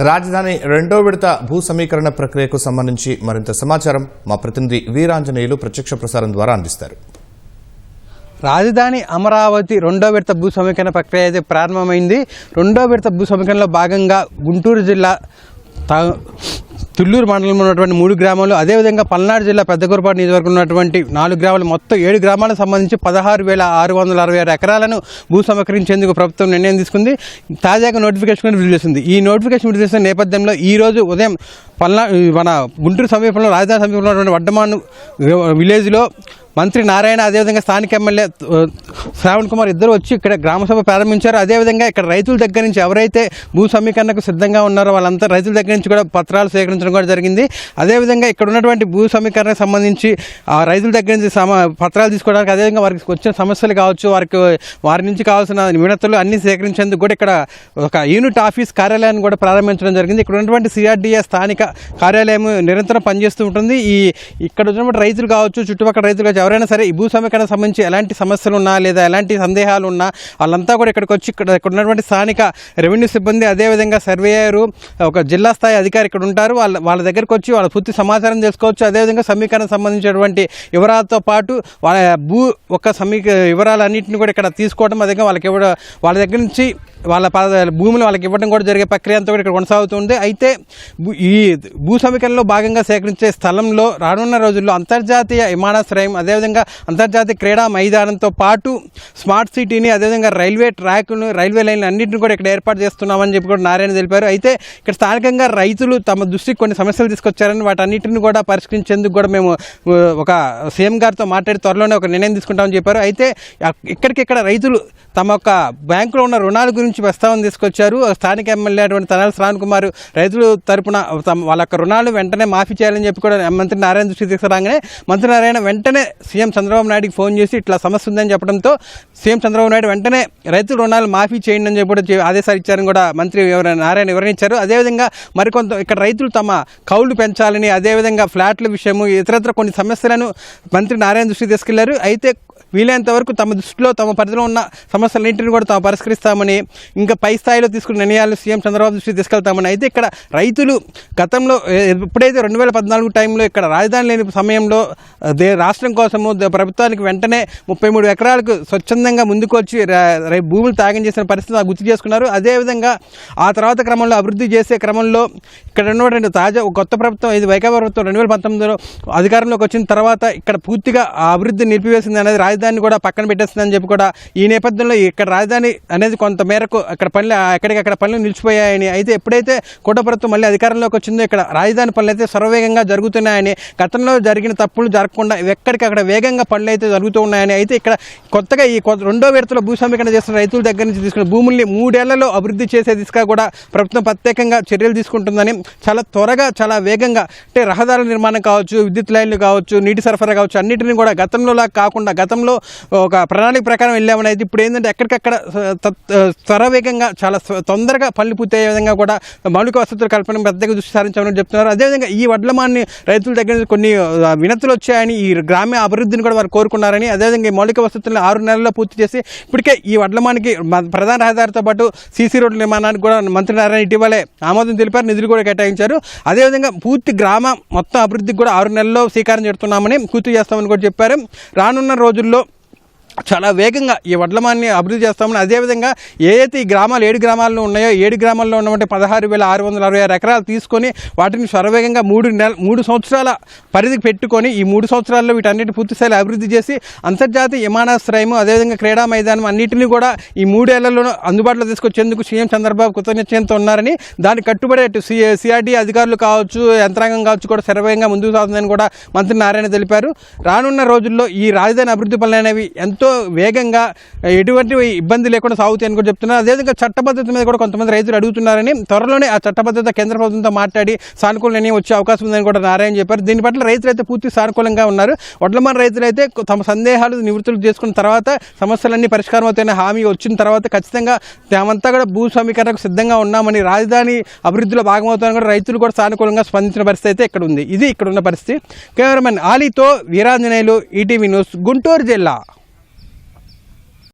రాజధాని రెండో విడత భూ సమీకరణ ప్రక్రియకు సంబంధించి మరింత సమాచారం మా ప్రతినిధి వీరాంజనేయులు ప్రత్యక్ష ప్రసారం ద్వారా అందిస్తారు. రాజధాని అమరావతి రెండో విడత భూ సమీకరణ ప్రక్రియ అయితే ప్రారంభమైంది. రెండో విడత భూ సమీకరణలో భాగంగా గుంటూరు జిల్లా తుళ్లూరు మండలంలో ఉన్నటువంటి 3 గ్రామాలు, అదేవిధంగా పల్నాడు జిల్లా పెద్దగొరపాటు నియోజకవర్గం ఉన్నటువంటి 4 గ్రామాలు, మొత్తం 7 గ్రామాలకు సంబంధించి 16,666 ఎకరాలను భూ సమీకరించేందుకు ప్రభుత్వం నిర్ణయం తీసుకుంది. తాజాగా నోటిఫికేషన్ విడుదల చేసింది. ఈ నోటిఫికేషన్ విడుదల చేసిన నేపథ్యంలో ఈరోజు ఉదయం మన గుంటూరు సమీపంలో రాజధాని సమీపంలో ఉన్నటువంటి వడ్డమాను విలేజ్లో మంత్రి నారాయణ, అదేవిధంగా స్థానిక ఎమ్మెల్యే శ్రావణ్ కుమార్ ఇద్దరు వచ్చి ఇక్కడ గ్రామసభ ప్రారంభించారు. అదేవిధంగా ఇక్కడ రైతుల దగ్గర నుంచి ఎవరైతే భూ సమీకరణకు సిద్ధంగా ఉన్నారో వాళ్ళంతా రైతుల దగ్గర నుంచి కూడా పత్రాలు సేకరించడం కూడా జరిగింది. అదేవిధంగా ఇక్కడ ఉన్నటువంటి భూ సమీకరణకు సంబంధించి రైతుల దగ్గర నుంచి పత్రాలు తీసుకోవడానికి, అదేవిధంగా వారికి వచ్చిన సమస్యలు కావచ్చు, వారి నుంచి కావాల్సిన వినతులు అన్ని సేకరించేందుకు కూడా ఇక్కడ ఒక యూనిట్ ఆఫీస్ కార్యాలయాన్ని కూడా ప్రారంభించడం జరిగింది. ఇక్కడ ఉన్నటువంటి CRDA స్థానిక కార్యాలయం నిరంతరం పనిచేస్తూ ఉంటుంది. ఇక్కడ ఉన్నటువంటి రైతులు కావచ్చు, చుట్టుపక్కల రైతులు కావచ్చు, ఎవరైనా సరే ఈ భూ సమీకరణ సంబంధించి ఎలాంటి సమస్యలు ఉన్నా లేదా ఎలాంటి సందేహాలు ఉన్నా వాళ్ళంతా కూడా ఇక్కడికి వచ్చి ఇక్కడ ఉన్నటువంటి స్థానిక రెవెన్యూ సిబ్బంది, అదేవిధంగా సర్వేయరు, ఒక జిల్లా స్థాయి అధికారి ఇక్కడ ఉంటారు. వాళ్ళ దగ్గరికి వచ్చి వాళ్ళ పూర్తి సమాచారం తెలుసుకోవచ్చు. అదేవిధంగా సమీకరణ సంబంధించినటువంటి వివరాలతో పాటు వాళ్ళ వివరాలన్నింటినీ కూడా ఇక్కడ తీసుకోవడం, అదేవిధంగా వాళ్ళ దగ్గర నుంచి వాళ్ళ భూములు వాళ్ళకి ఇవ్వడం కూడా జరిగే ప్రక్రియ అంతా కూడా ఇక్కడ కొనసాగుతుంది. అయితే ఈ భూ సమీకరణలో భాగంగా సేకరించే స్థలంలో రానున్న రోజుల్లో అంతర్జాతీయ విమానాశ్రయం, అదేవిధంగా అంతర్జాతీయ క్రీడా మైదానంతో పాటు స్మార్ట్ సిటీని, అదేవిధంగా రైల్వే ట్రాక్ను, రైల్వే లైన్లు అన్నింటిని కూడా ఇక్కడ ఏర్పాటు చేస్తున్నామని చెప్పి కూడా నారాయణ తెలిపారు. అయితే ఇక్కడ స్థానికంగా రైతులు తమ దృష్టికి కొన్ని సమస్యలు తీసుకొచ్చారని, వాటన్నిటిని కూడా పరిష్కరించేందుకు కూడా మేము ఒక సీఎం గారితో మాట్లాడి త్వరలోనే ఒక నిర్ణయం తీసుకుంటామని చెప్పారు. అయితే ఇక్కడికిక్కడ రైతులు తమ యొక్క బ్యాంకులో ఉన్న రుణాల గురించి ప్రస్తావన తీసుకొచ్చారు. స్థానిక ఎమ్మెల్యే అటువంటి తనాల శ్రావణ్ కుమార్ రైతులు తరపున వాళ్ళ యొక్క రుణాలు వెంటనే మాఫీ చేయాలని చెప్పి కూడా మంత్రి నారాయణ దృష్టికి తీసుకురాగానే మంత్రి నారాయణ వెంటనే సీఎం చంద్రబాబు నాయుడుకి ఫోన్ చేసి ఇట్లా సమస్య ఉందని చెప్పడంతో సీఎం చంద్రబాబు నాయుడు వెంటనే రైతుల రుణాలు మాఫీ చేయండి అని చెప్పి కూడా ఆదేశాలు ఇచ్చారని కూడా మంత్రి నారాయణ వివరించారు. అదేవిధంగా మరికొంత ఇక్కడ రైతులు తమ కౌలు పెంచాలని, అదేవిధంగా ఫ్లాట్ల విషయము, ఇతరత్ర కొన్ని సమస్యలను మంత్రి నారాయణ దృష్టికి తీసుకెళ్లారు. అయితే వీలైనంత వరకు తమ దృష్టిలో తమ పరిధిలో ఉన్న సమస్యలన్నింటినీ కూడా తాము పరిష్కరిస్తామని, ఇంకా పై స్థాయిలో తీసుకున్న నిర్ణయాలు సీఎం చంద్రబాబు దృష్టికి తీసుకెళ్తామని. అయితే ఇక్కడ రైతులు గతంలో ఎప్పుడైతే 2014 టైంలో ఇక్కడ రాజధాని లేని సమయంలో రాష్ట్రం కోసము ప్రభుత్వానికి వెంటనే 33 ఎకరాలకు స్వచ్ఛందంగా ముందుకు వచ్చి భూములు త్యాగం చేసిన పరిస్థితి గుర్తు చేసుకున్నారు. అదేవిధంగా ఆ తర్వాత క్రమంలో అభివృద్ధి చేసే క్రమంలో ఇక్కడ ఉన్నటువంటి కొత్త ప్రభుత్వం, ఇది వైకాపా ప్రభుత్వం 2019లో అధికారంలోకి వచ్చిన తర్వాత ఇక్కడ పూర్తిగా ఆ అభివృద్ధి నిలిపివేసింది అనేది, రాజధాని కూడా పక్కన పెట్టేస్తుందని చెప్పి కూడా ఈ నేపథ్యంలో ఇక్కడ రాజధాని అనేది కొంత మేరకు అక్కడ పనులు నిలిచిపోయాయని, అయితే ఎప్పుడైతే కూట ప్రభుత్వం మళ్ళీ అధికారంలోకి వచ్చిందో ఇక్కడ రాజధాని పనులు అయితే సర్వవేగంగా జరుగుతున్నాయని, గతంలో జరిగిన తప్పులు జరగకుండా ఎక్కడికక్కడ వేగంగా పనులు అయితే జరుగుతూ ఉన్నాయని, అయితే ఇక్కడ కొత్తగా ఈ రెండో విడతలో భూ సమీకరణ చేస్తున్న రైతుల దగ్గర నుంచి తీసుకున్న భూముల్ని 3 ఏళ్లలో అభివృద్ధి చేసే దిశగా కూడా ప్రభుత్వం ప్రత్యేకంగా చర్యలు తీసుకుంటుందని, చాలా త్వరగా చాలా వేగంగా, అంటే రహదారుల నిర్మాణం కావచ్చు, విద్యుత్ లైన్లు కావచ్చు, నీటి సరఫరా కావచ్చు, అన్నింటినీ కూడా గతంలోలా కాకుండా గతంలో ఒక ప్రణాళిక ప్రకారం వెళ్ళామని, అయితే ఇప్పుడు ఏంటంటే ఎక్కడికక్కడ త్వరవేగంగా చాలా తొందరగా పనులు పూర్తయ్యే విధంగా కూడా మౌలిక వసతుల కల్పన పెద్దగా దృష్టి సారించామని చెప్తున్నారు. అదేవిధంగా ఈ వడ్లమాన్ని రైతుల దగ్గర నుంచి కొన్ని వినతులు వచ్చాయని, ఈ గ్రామీణ అభివృద్ధిని కూడా వారు కోరుకున్నారని, అదేవిధంగా ఈ మౌలిక వసతులను 6 నెలల్లో పూర్తి చేసి ఇప్పటికే ఈ వడ్లమానికి ప్రధాన రహదారితో పాటు CC రోడ్ల నిర్మాణానికి కూడా మంత్రి నారాయణ ఇటీవలే ఆమోదం తెలిపారు, నిధులు కూడా కేటాయించారు. అదేవిధంగా పూర్తి గ్రామం మొత్తం అభివృద్ధికి కూడా 6 నెలల్లో శ్రీకారం చుడుతున్నామని, పూర్తి చేస్తామని కూడా చెప్పారు. రానున్న రోజుల్లో చాలా వేగంగా ఈ వడ్లమాన్ని అభివృద్ధి చేస్తామని, అదేవిధంగా ఏదైతే ఈ గ్రామాలు 7 గ్రామాల్లో ఉన్నాయో 7 గ్రామాల్లో ఉన్నటువంటి 16,666 ఎకరాలు తీసుకొని వాటిని శరవేగంగా 3 సంవత్సరాల పరిధికి పెట్టుకొని ఈ 3 సంవత్సరాల్లో వీటన్నిటి పూర్తిస్థాయిలో అభివృద్ధి చేసి అంతర్జాతీయ విమానాశ్రయం, అదేవిధంగా క్రీడా మైదానం అన్నింటినీ కూడా ఈ 3 ఏళ్లలో అందుబాటులో తీసుకొచ్చేందుకు సీఎం చంద్రబాబు కృతజ్ఞతతో ఉన్నారని, దానికి కట్టుబడే CRDA అధికారులు కావచ్చు, యంత్రాంగం కావచ్చు కూడా శరవేగంగా ముందుకు సాగుతుందని కూడా మంత్రి నారాయణ తెలిపారు. రానున్న రోజుల్లో ఈ రాజధాని అభివృద్ధి పనులు అనేవి ఎంతో వేగంగా ఎటువంటి ఇబ్బంది లేకుండా సాగుతాయని కూడా చెప్తున్నారు. అదేవిధంగా చట్టబద్ధత మీద కూడా కొంతమంది రైతులు అడుగుతున్నారని, త్వరలోనే ఆ చట్టబద్ధత కేంద్ర ప్రభుత్వంతో మాట్లాడి సానుకూల నిర్ణయం వచ్చే అవకాశం ఉందని కూడా నారాయణ చెప్పారు. దీని పట్ల రైతులైతే పూర్తి సానుకూలంగా ఉన్నారు. వడ్లమాన రైతులైతే తమ సందేహాలు నివృత్తులు చేసుకున్న తర్వాత, సమస్యలన్నీ పరిష్కారం అవుతాయని హామీ వచ్చిన తర్వాత ఖచ్చితంగా తామంతా కూడా భూ సమీకరణకు సిద్ధంగా ఉన్నామని, రాజధాని అభివృద్ధిలో భాగమవుతామని కూడా రైతులు కూడా సానుకూలంగా స్పందించిన పరిస్థితి అయితే ఇక్కడ ఉంది. ఇది ఇక్కడ ఉన్న పరిస్థితి. కెమెరామెన్ ఆలీతో వీరాంజనేయులు, ఈటీవీ న్యూస్, గుంటూరు జిల్లా.